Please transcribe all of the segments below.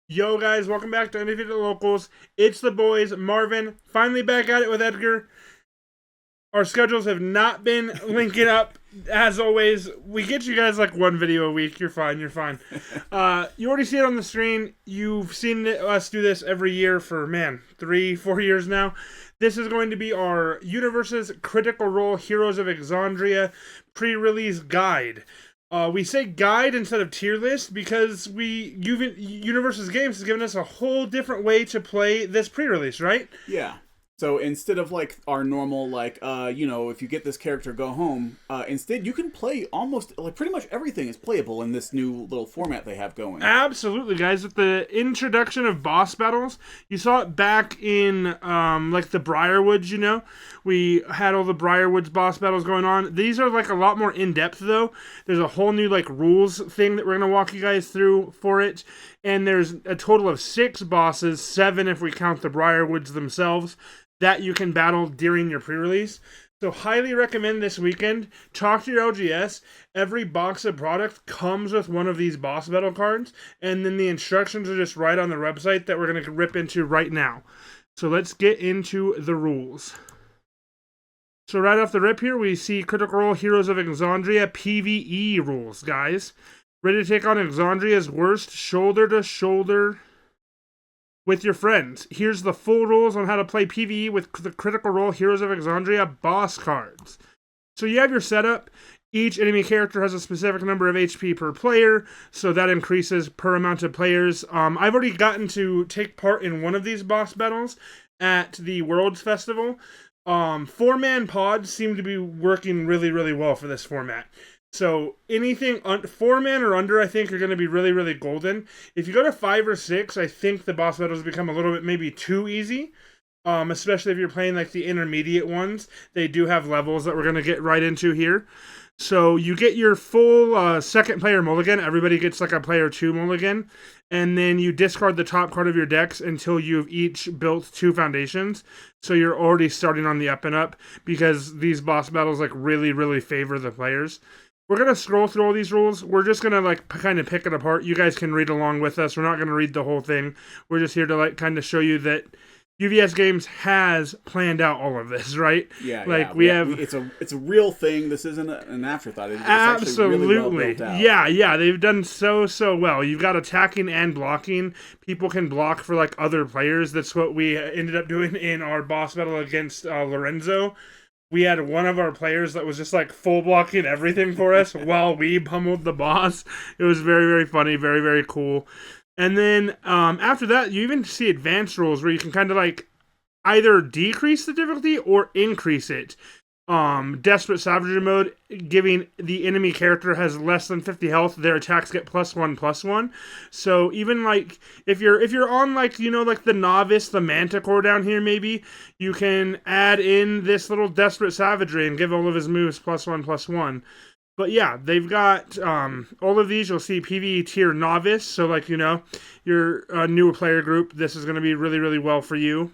Yo, guys, welcome back to Undefeated Locals. It's the boys, Marvin, finally back at it with Edgar. Our schedules have not been linking up. As always, we get you guys like one video a week. You're fine. You're fine. You already see it on the screen. You've seen us do this every year for, 3-4 years now. This is going to be our Universus Critical Role Heroes of Exandria pre-release guide. We say guide instead of tier list because Universus Games has given us a whole different way to play this pre-release, right? Yeah. So instead of like our normal if you get this character, go home. Instead, you can play almost like pretty much everything is playable in this new little format they have going. Absolutely, guys. With the introduction of boss battles, you saw it back in the Briarwoods. We had all the Briarwoods boss battles going on. These are like a lot more in depth though. There's a whole new like rules thing that we're gonna walk you guys through for it. And there's a total of 6 bosses, 7 if we count the Briarwoods themselves, that you can battle during your pre-release. So highly recommend this weekend. Talk to your LGS. Every box of product comes with one of these boss battle cards, and then the instructions are just right on the website that we're going to rip into right now. So let's get into the rules. So right off the rip here, we see Critical Role Heroes of Exandria PvE rules, guys. Ready to take on Exandria's worst shoulder to shoulder with your friends. Here's the full rules on how to play PvE with the Critical Role Heroes of Exandria boss cards. So you have your setup. Each enemy character has a specific number of HP per player, so that increases per amount of players. I've already gotten to take part in one of these boss battles at the Worlds Festival. 4-man pods seem to be working really, really well for this format. So anything 4-man or under, I think, are going to be really, really golden. If you go to 5 or 6, I think the boss battles become a little bit maybe too easy. Especially if you're playing like the intermediate ones. They do have levels that we're going to get right into here. So you get your full second player mulligan. Everybody gets like a player 2 mulligan. And then you discard the top card of your decks until you've each built 2 foundations. So you're already starting on the up and up because these boss battles like really, really favor the players. We're going to scroll through all these rules. We're just going to like kind of pick it apart. You guys can read along with us. We're not going to read the whole thing. We're just here to like kind of show you that UVS Games has planned out all of this, right? Yeah, like yeah. It's a real thing. This isn't an afterthought. It's absolutely actually really well built out. Yeah. They've done so well. You've got attacking and blocking. People can block for like other players. That's what we ended up doing in our boss battle against Lorenzo. We had one of our players that was just like full blocking everything for us while we pummeled the boss. It was very, very funny, very, very cool. And then after that, you even see advanced rules where you can kind of like either decrease the difficulty or increase it. Desperate Savagery mode, giving the enemy character has less than 50 health, their attacks get +1/+1. So even like if you're on like the novice, the Manticore down here, maybe you can add in this little Desperate Savagery and give all of his moves +1/+1. But yeah, they've got all of these. You'll see PvE tier novice. So like you're a newer player group. This is going to be really, really well for you.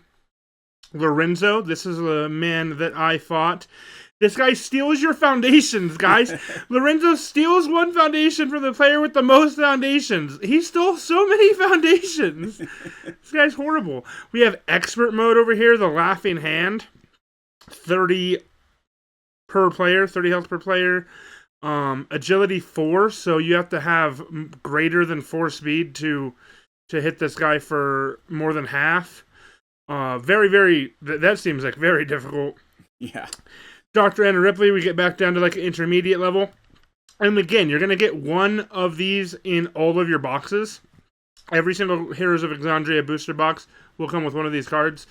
Lorenzo, this is a man that I fought. This guy steals your foundations, guys. Lorenzo steals 1 foundation from the player with the most foundations. He stole so many foundations. This guy's horrible. We have expert mode over here, the Laughing Hand. 30 per player, 30 health per player. Agility 4, so you have to have greater than 4 speed to hit this guy for more than half. That seems like very difficult. Yeah. Dr. Anna Ripley, we get back down to like an intermediate level. And again, you're going to get one of these in all of your boxes. Every single Heroes of Exandria booster box will come with one of these cards.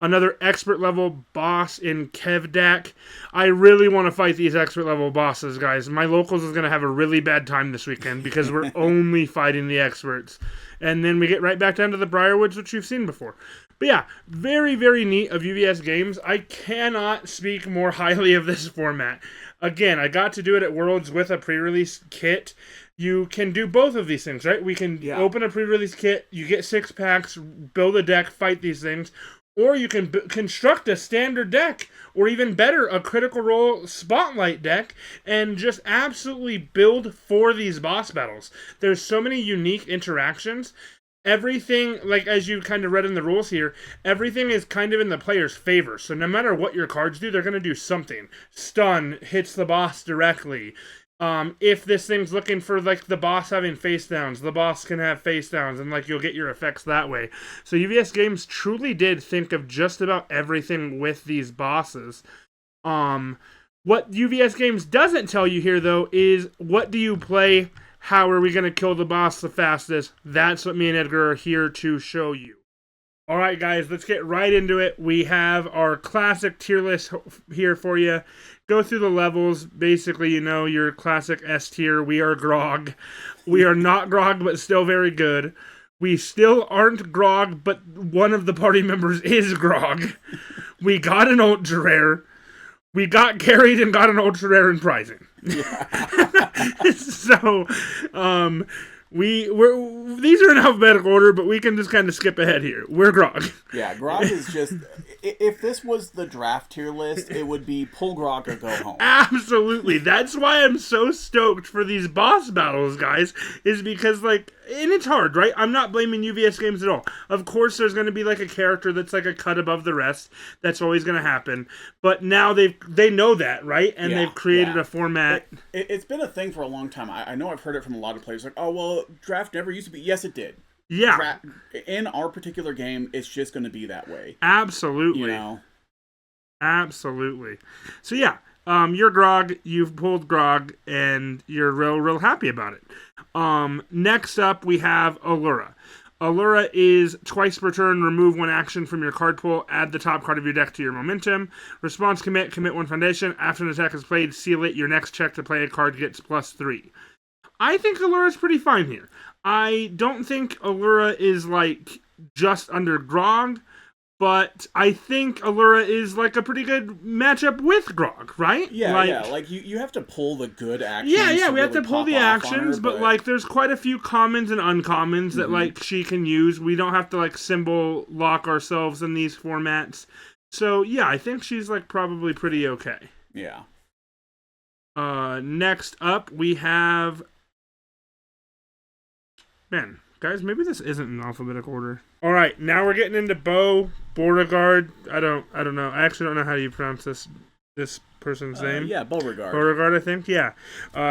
Another expert level boss in Kevdak. I really want to fight these expert level bosses, guys. My locals is going to have a really bad time this weekend because we're only fighting the experts. And then we get right back down to the Briarwoods, which you've seen before. But yeah, very, very neat of UVS Games. I cannot speak more highly of this format. Again, I got to do it at Worlds with a pre-release kit. You can do both of these things, right? We can open a pre-release kit, you get 6 packs, build a deck, fight these things. Or you can construct a standard deck, or even better, a Critical Role Spotlight deck, and just absolutely build for these boss battles. There's so many unique interactions. everything, like as you kind of read in the rules here, everything is kind of in the player's favor. So no matter what your cards do, they're going to do something. Stun hits the boss directly. If this thing's looking for like the boss having face downs, the boss can have face downs, and like you'll get your effects that way. So UVS Games truly did think of just about everything with these bosses. What UVS Games doesn't tell you here though is, what do you play? How are we going to kill the boss the fastest? That's what me and Edgar are here to show you. Alright guys, let's get right into it. We have our classic tier list here for you. Go through the levels. Basically, you know, your classic S tier. We are Grog. We are not Grog, but still very good. We still aren't Grog, but one of the party members is Grog. We got an ultra rare. We got carried and got an ultra rare in prizing. Yeah. So, we're these are in alphabetical order, but we can just kind of skip ahead here. We're Grog. Yeah, Grog is just, if this was the draft tier list, it would be pull Grog or go home. Absolutely. That's why I'm so stoked for these boss battles, guys, is because, like, and it's hard, right? I'm not blaming UVS Games at all. Of course, there's going to be, like, a character that's, like, a cut above the rest. That's always going to happen. But now they know that, right? And they've created a format. It's been a thing for a long time. I know I've heard it from a lot of players, like, oh, well, draft never used to be. Yes, it did. Yeah. In our particular game, it's just going to be that way. Absolutely. You know? Absolutely. So, yeah. You're Grog, you've pulled Grog, and you're real happy about it. Next up, we have Allura. Allura is twice per turn, remove one action from your card pool, add the top card of your deck to your momentum. Response commit one foundation. After an attack is played, seal it. Your next check to play a card gets +3. I think Allura is pretty fine here. I don't think Allura is, like, just under Grog, but I think Allura is, like, a pretty good matchup with Grog, right? Yeah, like, like, you have to pull the good actions. Yeah, we have to pull the actions, but, like, there's quite a few commons and uncommons that, like, she can use. We don't have to, like, symbol lock ourselves in these formats. So, yeah, I think she's, like, probably pretty okay. Yeah. Next up, we have... Man, guys, maybe this isn't in alphabetical order. All right, now we're getting into Beauregard. I don't know. I actually don't know how you pronounce this person's name. Yeah, Beauregard. Beauregard, I think. Yeah.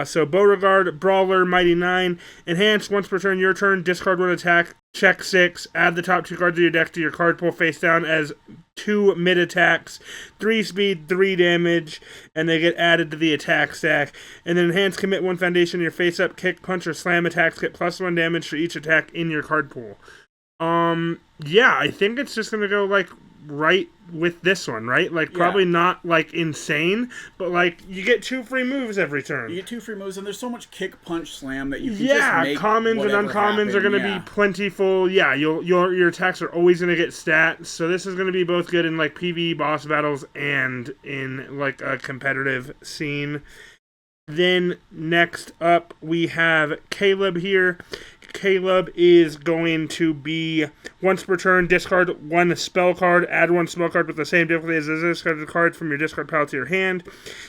So Beauregard, Brawler, Mighty 9, enhance once per turn. Your turn. Discard one attack. Check 6. Add the top 2 cards of your deck to your card pool face down as 2 mid attacks, 3 speed, 3 damage, and they get added to the attack stack. And then enhance commit one foundation. Your face up, kick, punch, or slam attacks get +1 damage for each attack in your card pool. Yeah, I think it's just gonna go like right with this one, right? Like probably not like insane, but like you get 2 free moves every turn. You get 2 free moves, and there's so much kick, punch, slam that you can just make commons and uncommons are gonna be plentiful. Yeah, your attacks are always gonna get stats. So this is gonna be both good in like PvE boss battles and in like a competitive scene. Then next up we have Caleb here. Caleb is going to be once per turn, discard 1 spell card, add 1 spell card with the same difficulty as the discarded card from your discard pile to your hand.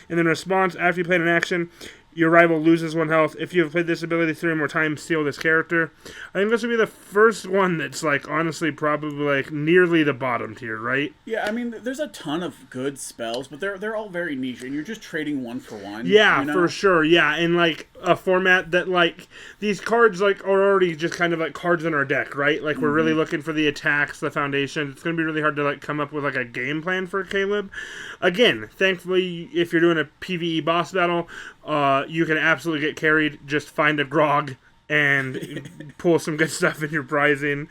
And then response, after you played an action, your rival loses 1 health. If you have played this ability 3 or more times, steal this character. I think this would be the first one that's, like, honestly probably, like, nearly the bottom tier, right? Yeah, I mean, there's a ton of good spells, but they're all very niche, and you're just trading 1 for 1. Yeah, you know? for sure, yeah. And, like, a format that, like, these cards, like, are already just kind of, like, cards in our deck, right? Like, we're really looking for the attacks, the foundation. It's going to be really hard to, like, come up with, like, a game plan for Caleb. Again, thankfully, if you're doing a PvE boss battle, you can absolutely get carried. Just find a Grog and pull some good stuff in your prizing.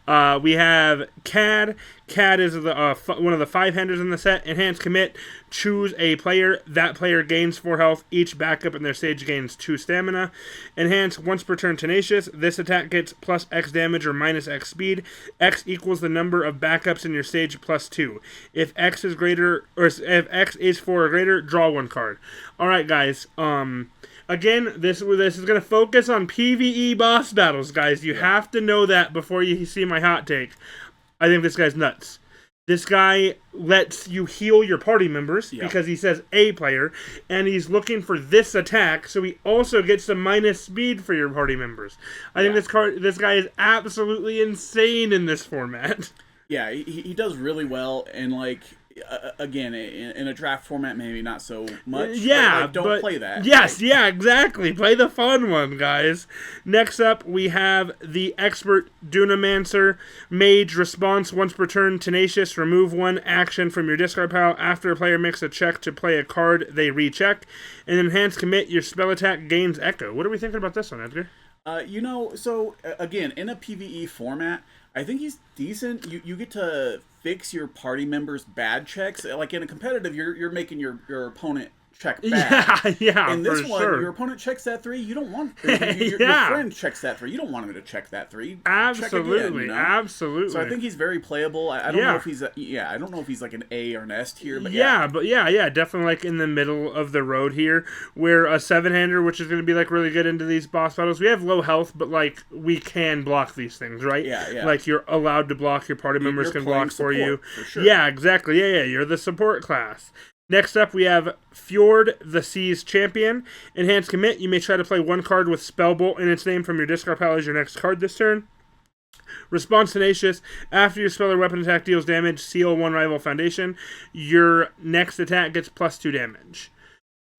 We have Cad. Cad is one of the 5-handers in the set. Enhance commit. Choose a player. That player gains 4 health. Each backup in their stage gains 2 stamina. Enhance once per turn tenacious. This attack gets +X damage or -X speed. X equals the number of backups in your stage +2. If X is greater, or if X is 4 or greater, draw 1 card. All right, guys. Again, this is going to focus on PvE boss battles, guys. You have to know that before you see my hot take. I think this guy's nuts. This guy lets you heal your party members Yep. because he says a player, and he's looking for this attack, so he also gets some minus speed for your party members. I think this guy is absolutely insane in this format. Yeah, he does really well, and like again, in a draft format, maybe not so much. Yeah, but, like, don't play that. Yes, yeah, exactly. Play the fun one, guys. Next up, we have the Expert Dunamancer. Mage response once per turn. Tenacious. Remove one action from your discard pile. After a player makes a check to play a card, they recheck. And Enhanced Commit. Your spell attack gains Echo. What are we thinking about this one, Edgar? So again, in a PvE format, I think he's decent. You get to fix your party members' bad checks. Like in a competitive, you're making your opponent check bad. Yeah. In this one, sure. your opponent checks that 3. You don't want your friend checks that 3. You don't want him to check that 3. Absolutely, check again, you know? Absolutely. So I think he's very playable. I don't know if he's I don't know if he's like an A or an S tier, but definitely like in the middle of the road here, where a 7-hander, which is going to be like really good into these boss battles. We have low health, but like we can block these things, right? Yeah. Like you're allowed to block. Your party members can block for you. For sure. Yeah, exactly. Yeah. You're the support class. Next up, we have Fjord, the Sea's Champion. Enhanced Commit. You may try to play one card with Spellbolt in its name from your discard pile as your next card this turn. Response Tenacious. After your spell or weapon attack deals damage, seal one rival foundation. Your next attack gets +2 damage.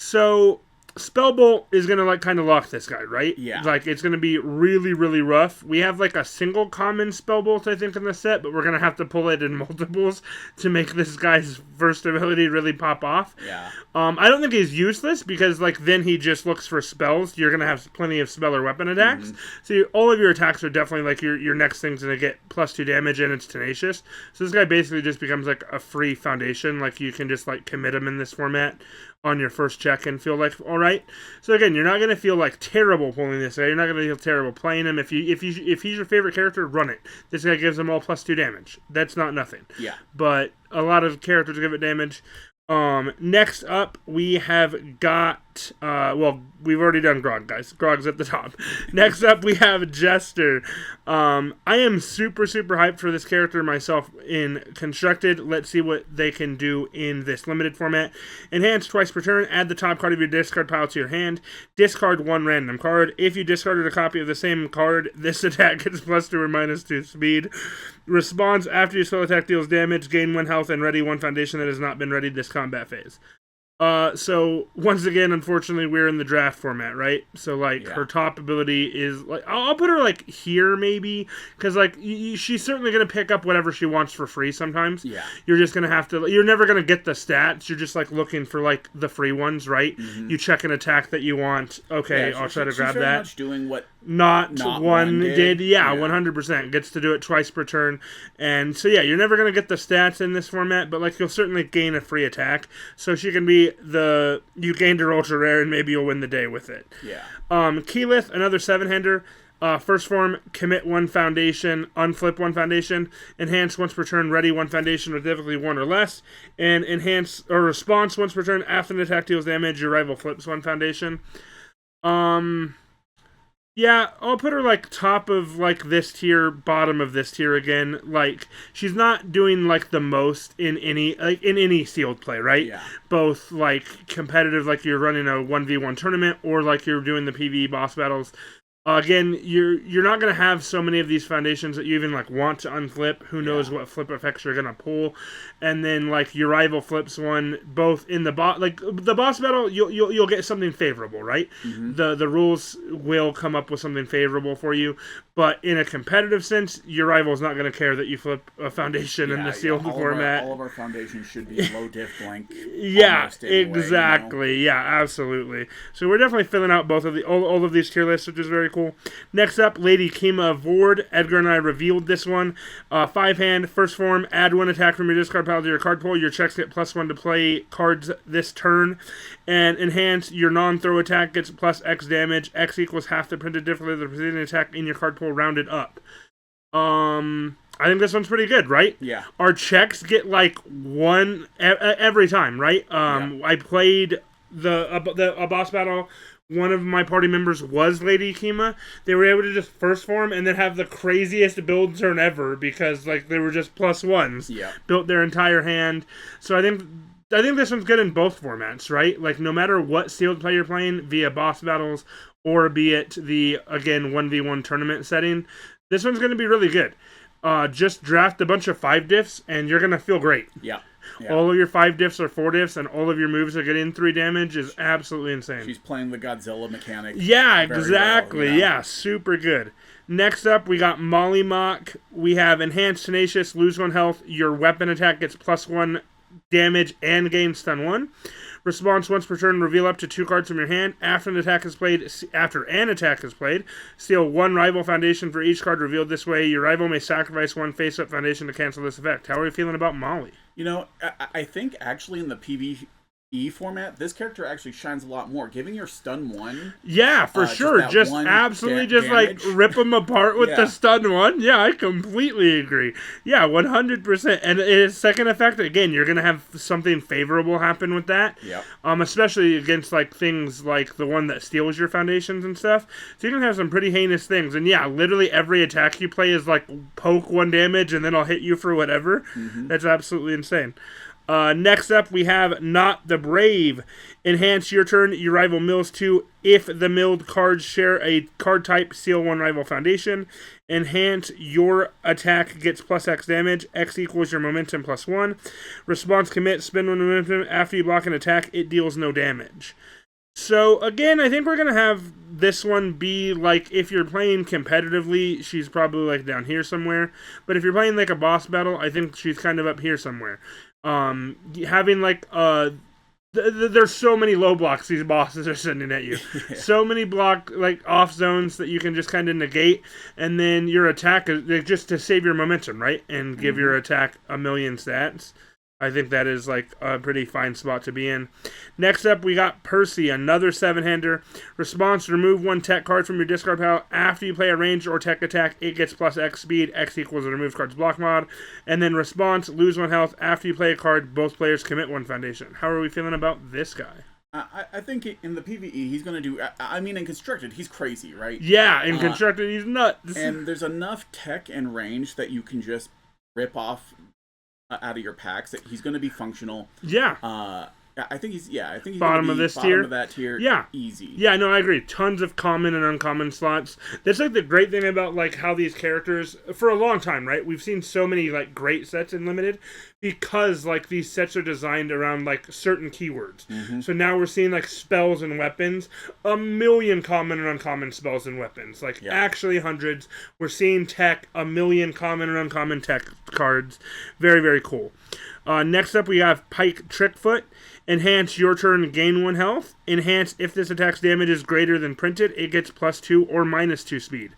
So Spellbolt is going to like kind of lock this guy, right? Yeah. Like it's going to be really, really rough. We have like a single common Spellbolt, I think, in the set, but we're going to have to pull it in multiples to make this guy's first ability really pop off. Yeah. I don't think he's useless because like then he just looks for spells. You're going to have plenty of spell or weapon attacks. So all of your attacks are definitely like your next thing's going to get +2 damage and it's tenacious. So this guy basically just becomes like a free foundation. Like you can just like commit him in this format on your first check and feel like all right. So again, you're not going to feel like terrible pulling this guy. You're not going to feel terrible playing him. If he's your favorite character, run it. This guy gives them all +2 damage. That's not nothing. Yeah. But a lot of characters give it damage. Next up, we have got, we've already done Grog, guys. Grog's at the top. Next up, we have Jester. I am super, super hyped for this character myself in Constructed. Let's see what they can do in this limited format. Enhance twice per turn. Add the top card of your discard pile to your hand. Discard one random card. If you discarded a copy of the same card, this attack gets +2 or -2 speed. Response after your spell attack deals damage, gain 1 health, and ready 1 foundation that has not been readied this combat phase. So once again, unfortunately, we're in the draft format, right? So like her top ability is like I'll put her like here maybe because like she's certainly gonna pick up whatever she wants for free sometimes. Yeah, you're just gonna have to. You're never gonna get the stats. You're just like looking for like the free ones, right? You check an attack that you want. Okay, I'll try to grab that. Much doing what not one did. Yeah, 100%. 100% gets to do it twice per turn, and so yeah, you're never gonna get the stats in this format, but like you'll certainly gain a free attack. So she can be you gained her ultra rare and maybe you'll win the day with it. Yeah. Keyleth, another 7-hander. First form, commit 1 foundation, unflip 1 foundation, enhance once per turn, ready 1 foundation with difficulty 1 or less, and enhance or response once per turn after an attack deals damage, your rival flips 1 foundation. Yeah, I'll put her like top of like this tier, bottom of this tier again. Like she's not doing like the most in any sealed play, right? Yeah. Both like competitive, like you're running a 1v1 tournament, or like you're doing the PvE boss battles. Again, you're not going to have so many of these foundations that you even like want to unflip. Who knows what flip effects you're going to pull? And then like your rival flips one, both in the the boss battle, you'll get something favorable, right? The rules will come up with something favorable for you. But in a competitive sense, your rival's not going to care that you flip a foundation in the sealed format. All of our foundations should be low diff blank. Yeah, anyway, exactly. Yeah, absolutely. So we're definitely filling out both of all of these tier lists, which is very cool. Next up, Lady Kima of Ward. Edgar and I revealed this one. 5-hand, first form, add 1 attack from your discard pile to your card pool. Your checks get +1 to play cards this turn. And enhance, your non-throw attack gets +X damage. X equals half the printed difficulty of the preceding attack in your card pool rounded up. I think this one's pretty good, right? Yeah. Our checks get like 1 every time, right? I played a boss battle one of my party members was Lady Kima, they were able to just first form and then have the craziest build turn ever because like they were just +1s. Yeah. Built their entire hand. So I think this one's good in both formats, right? Like no matter what sealed play you're playing via boss battles or be it the again 1v1 tournament setting, this one's going to be really good. Just draft a bunch of 5 diffs and you're going to feel great. Yeah. All of your 5 diffs are 4 diffs, and all of your moves are getting 3 damage is absolutely insane. She's playing the Godzilla mechanic. Yeah, exactly. Well, you know? Yeah, super good. Next up, we got Molly Mock. We have Enhanced Tenacious, lose 1 health. Your weapon attack gets +1 damage and gain stun 1. Response once per turn, reveal up to 2 cards from your hand. After an attack is played, steal 1 rival foundation for each card revealed this way. Your rival may sacrifice 1 face-up foundation to cancel this effect. How are you feeling about Molly? You know, I think actually in the PvE format, this character actually shines a lot more. Giving your stun 1. Yeah, for sure. Just absolutely just damage. Like rip them apart with the stun 1. Yeah, I completely agree. Yeah, 100%. And its second effect, again, you're going to have something favorable happen with that. Yeah. Especially against like things like the one that steals your foundations and stuff. So you can have some pretty heinous things. And yeah, literally every attack you play is like poke 1 damage and then I'll hit you for whatever. Mm-hmm. That's absolutely insane. Next up, we have Not the Brave. Enhance your turn. Your rival mills 2. If the milled cards share a card type, seal 1 rival foundation. Enhance your attack gets +X damage. X equals your momentum +1. Response commit. Spend 1 momentum. After you block an attack, it deals no damage. So, again, I think we're going to have this one be, like, if you're playing competitively, she's probably, like, down here somewhere. But if you're playing, like, a boss battle, I think she's kind of up here somewhere. Having, like, there's so many low blocks these bosses are sending at you. Yeah. So many off zones that you can just kind of negate. And then your attack, is just to save your momentum, right? And give your attack 1,000,000 stats. I think that is like a pretty fine spot to be in. Next up, we got Percy, another 7-hander. Response, remove 1 tech card from your discard pile. After you play a ranged or tech attack, it gets +X speed. X equals the remove card's block mod. And then response, lose 1 health. After you play a card, both players commit 1 foundation. How are we feeling about this guy? I think in the PvE, he's going to do... I mean, in Constructed, he's crazy, right? Yeah, in Constructed, he's nuts. And there's enough tech and range that you can just rip off out of your packs that he's going to be functional. Yeah. I think he's bottom of this tier. Bottom of that tier. Yeah. Easy. Yeah, no, I agree. Tons of common and uncommon slots. That's like the great thing about like how these characters for a long time, right? We've seen so many like great sets in Limited because like these sets are designed around like certain keywords. Mm-hmm. So now we're seeing like spells and weapons, 1,000,000 common and uncommon spells and weapons. Like actually hundreds. We're seeing tech, 1,000,000 common and uncommon tech cards. Very, very cool. Next up, we have Pike Trickfoot. Enhance your turn, gain 1 health. Enhance if this attack's damage is greater than printed, it gets +2 or -2 speed.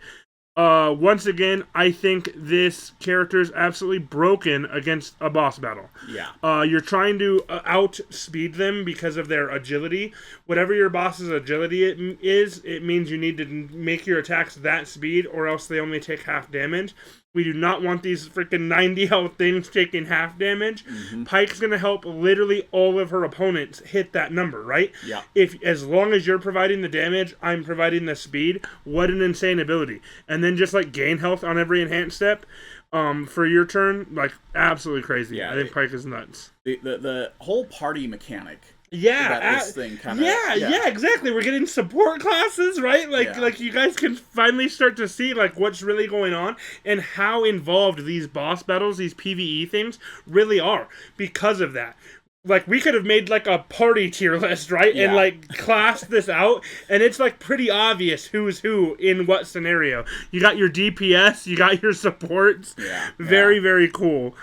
Once again, I think this character is absolutely broken against a boss battle. Yeah. You're trying to outspeed them because of their agility. Whatever your boss's agility is, it means you need to make your attacks that speed or else they only take half damage. We do not want these freaking 90 health things taking half damage. Mm-hmm. Pike's going to help literally all of her opponents hit that number, right? Yeah. As long as you're providing the damage, I'm providing the speed. What an insane ability. And then just like gain health on every enhanced step for your turn, like absolutely crazy. Yeah, I think Pike is nuts. The whole party mechanic. Yeah, this thing kinda, yeah, exactly. We're getting support classes, right? Like you guys can finally start to see like what's really going on and how involved these boss battles, these PvE things really are because of that. Like we could have made like a party tier list, right? Yeah. And like classed this out, and it's like pretty obvious who's who in what scenario. You got your DPS, you got your supports. Yeah. Very, very cool.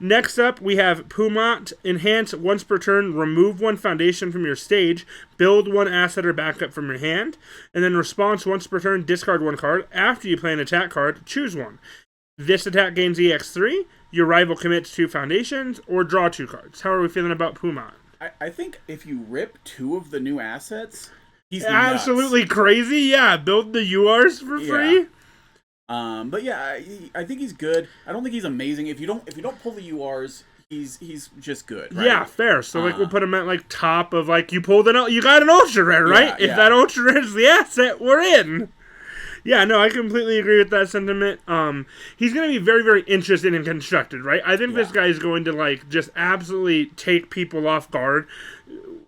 Next up, we have Pumat. Enhance once per turn, remove 1 foundation from your stage, build 1 asset or backup from your hand, and then response once per turn, discard 1 card. After you play an attack card, choose 1. This attack gains EX3, your rival commits 2 foundations, or draw 2 cards. How are we feeling about Pumat? I think if you rip 2 of the new assets, he's absolutely nuts. Crazy. Yeah, build the URs for free. But yeah, I think he's good. I don't think he's amazing. If you don't pull the URs, he's just good, right? Yeah, fair. So like we'll put him at like top of like you got an ultra rare, right? Yeah, if that ultra rare is the asset, we're in. Yeah, no, I completely agree with that sentiment. He's going to be very, very interested and constructed, right? I think this guy is going to like just absolutely take people off guard.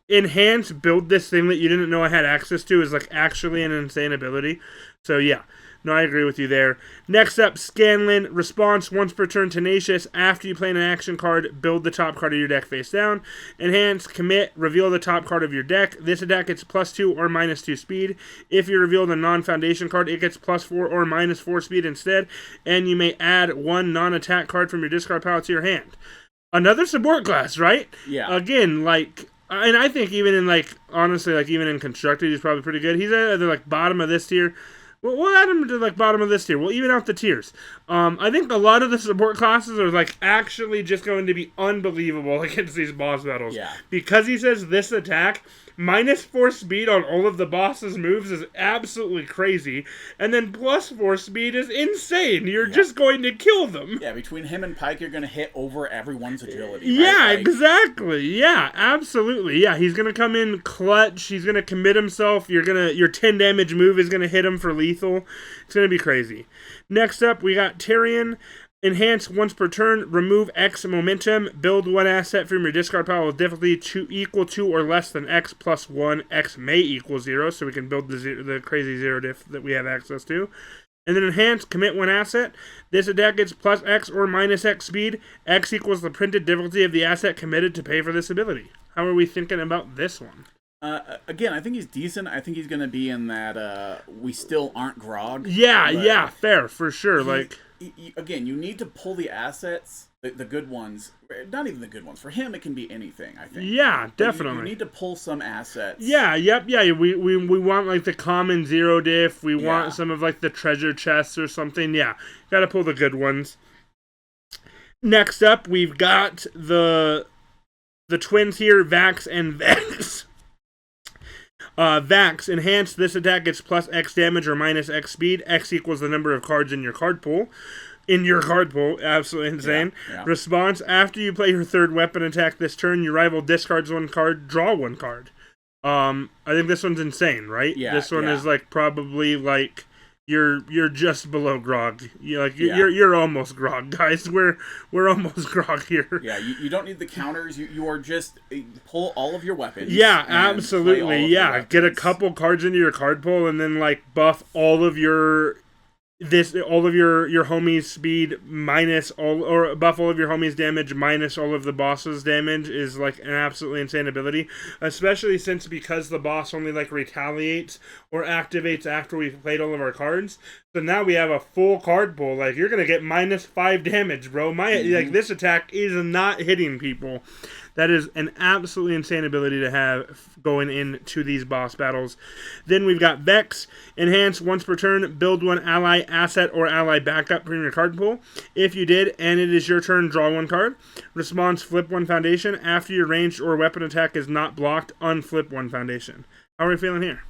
Enhance, build this thing that you didn't know I had access to is like actually an insane ability. So yeah, no, I agree with you there. Next up, Scanlan. Response once per turn, Tenacious. After you play an action card, build the top card of your deck face down. Enhance, commit, reveal the top card of your deck. This attack gets +2 or -2 speed. If you reveal the non-foundation card, it gets +4 or -4 speed instead. And you may add one non-attack card from your discard pile to your hand. Another support class, right? Yeah. Again, like... And I think even in, like, honestly, like, even in Constructed, he's probably pretty good. He's at the, like, bottom of this tier. We'll add him to, like, bottom of this tier. We'll even out the tiers. I think a lot of the support classes are, like, actually just going to be unbelievable against these boss battles. Yeah. Because he says this attack, -4 speed on all of the boss's moves is absolutely crazy. And then +4 speed is insane. You're just going to kill them. Yeah, between him and Pike, you're going to hit over everyone's agility. Yeah, right? exactly. Yeah, absolutely. Yeah, he's going to come in clutch. He's going to commit himself. Your 10 damage move is going to hit him for lethal. It's going to be crazy. Next up, we got Tyrion. Enhance once per turn, remove X momentum, build one asset from your discard pile with difficulty equal to or less than X plus 1. X may equal 0, so we can build the crazy 0 diff that we have access to. And then enhance, commit one asset. This attack gets +X or -X speed. X equals the printed difficulty of the asset committed to pay for this ability. How are we thinking about this one? Again, I think he's decent. I think he's going to be in that we still aren't grog. Yeah, fair, for sure. Again, you need to pull the assets, the good ones. Not even the good ones. For him, it can be anything, I think. Yeah, definitely. You need to pull some assets. Yeah. We want, like, the common 0 diff. We want some of, like, the treasure chests or something. Yeah, gotta pull the good ones. Next up, we've got the twins here, Vax and Vex. Vax, enhance. This attack gets +X damage or -X speed. X equals the number of cards in your card pool. Absolutely insane. Yeah. Response, after you play your third weapon attack this turn, your rival discards one card, draw one card. I think this one's insane, right? Yeah. This one is, like, probably, like, you're just below grog. You're almost grog, guys. We're almost grog here. Yeah, you don't need the counters. You are just pull all of your weapons. Yeah, absolutely. Yeah, get a couple cards into your card pool and then, like, buff all of your homies' speed minus or buff all of your homies' damage minus all of the boss's damage is, like, an absolutely insane ability. Especially because the boss only, like, retaliates or activates after we've played all of our cards. So now we have a full card pool. Like, you're gonna get -5 damage, bro. Like, this attack is not hitting people. That is an absolutely insane ability to have going into these boss battles. Then we've got Vex. Enhance once per turn. Build one ally asset or ally backup from your card pool. If you did, and it is your turn, draw one card. Response, flip one foundation. After your ranged or weapon attack is not blocked, unflip one foundation. How are we feeling here?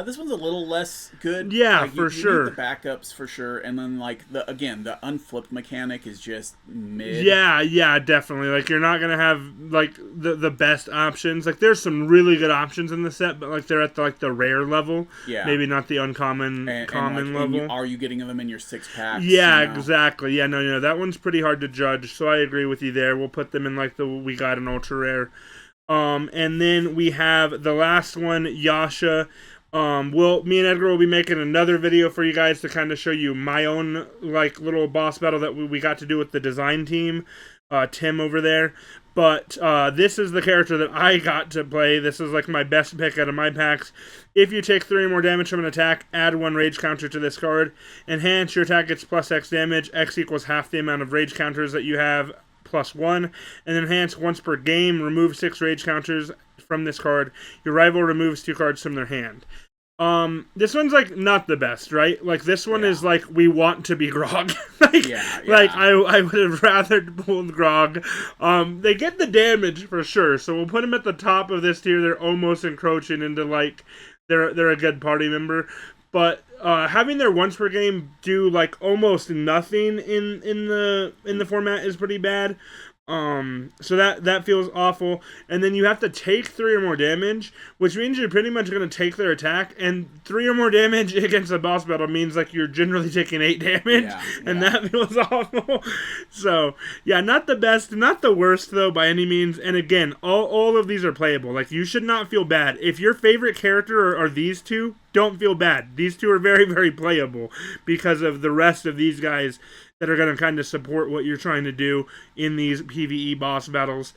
This one's a little less good. Yeah, like, for sure. You need the backups for sure, and then, like, the unflipped mechanic is just mid. Yeah, definitely. Like, you're not gonna have, like, the best options. Like, there's some really good options in the set, but, like, they're at the rare level. Yeah. Maybe not the uncommon common level. Are you getting them in your 6-packs? Yeah, exactly. Yeah, no, that one's pretty hard to judge. So I agree with you there. We'll put them in, like, we got an ultra rare. And then we have the last one, Yasha. Me and Edgar will be making another video for you guys to kind of show you my own, like, little boss battle that we got to do with the design team, Tim over there. But this is the character that I got to play. This is, like, my best pick out of my packs. If you take 3 or more damage from an attack, add 1 rage counter to this card. Enhance, your attack gets +X damage. X equals half the amount of rage counters that you have +1. And enhance once per game. Remove 6 rage counters from this card. Your rival removes 2 cards from their hand. This one's, like, not the best, right? Like, this one is, like, we want to be grog. Like, I would have rather pulled grog. They get the damage for sure, so we'll put them at the top of this tier. They're almost encroaching into, like, they're a good party member. But having their once per game do, like, almost nothing in the format is pretty bad. So that feels awful. And then you have to take 3 or more damage, which means you're pretty much going to take their attack. And 3 or more damage against a boss battle means like you're generally taking 8 damage, and that feels awful. So yeah, not the best, not the worst though by any means. And again, all of these are playable. Like you should not feel bad if your favorite character are these two. Don't feel bad. These two are very, very playable because of the rest of these guys that are going to kind of support what you're trying to do in these PvE boss battles.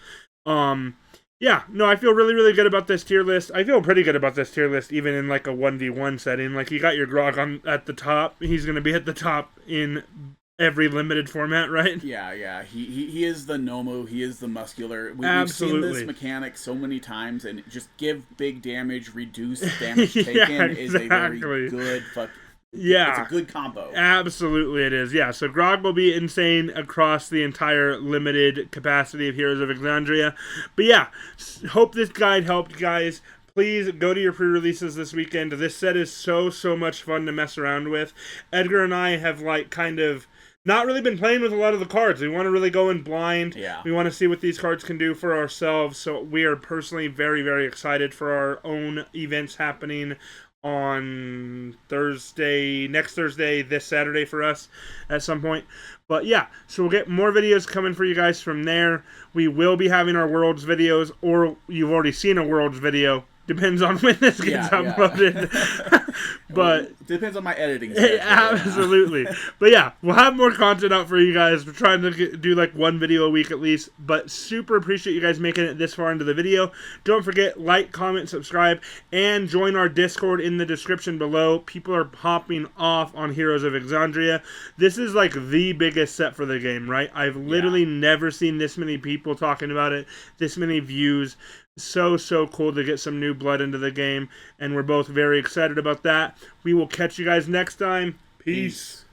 Yeah, no, I feel really, really good about this tier list. I feel pretty good about this tier list, even in like a 1v1 setting. Like, you got your Grog at the top. He's going to be at the top in every limited format, right? Yeah. He is the Nomu. He is the muscular. We've seen this mechanic so many times, and just give big damage, reduce damage taken is a very good Yeah. It's a good combo. Absolutely it is. Yeah, so Grog will be insane across the entire limited capacity of Heroes of Exandria. But yeah, hope this guide helped, guys. Please go to your pre-releases this weekend. This set is so much fun to mess around with. Edgar and I have like kind of not really been playing with a lot of the cards. We want to really go in blind. Yeah. We want to see what these cards can do for ourselves. So we are personally very, very excited for our own events happening on next Thursday, this Saturday for us at some point. But yeah, so we'll get more videos coming for you guys from there. We will be having our Worlds videos, or you've already seen a Worlds video. Depends on when this gets uploaded. But depends on my editing schedule. Absolutely. But yeah, we'll have more content out for you guys. We're trying to do like one video a week at least. But super appreciate you guys making it this far into the video. Don't forget, like, comment, subscribe, and join our Discord in the description below. People are popping off on Heroes of Exandria. This is like the biggest set for the game, right? I've literally never seen this many people talking about it, this many views. So cool to get some new blood into the game, and we're both very excited about that. We will catch you guys next time. Peace.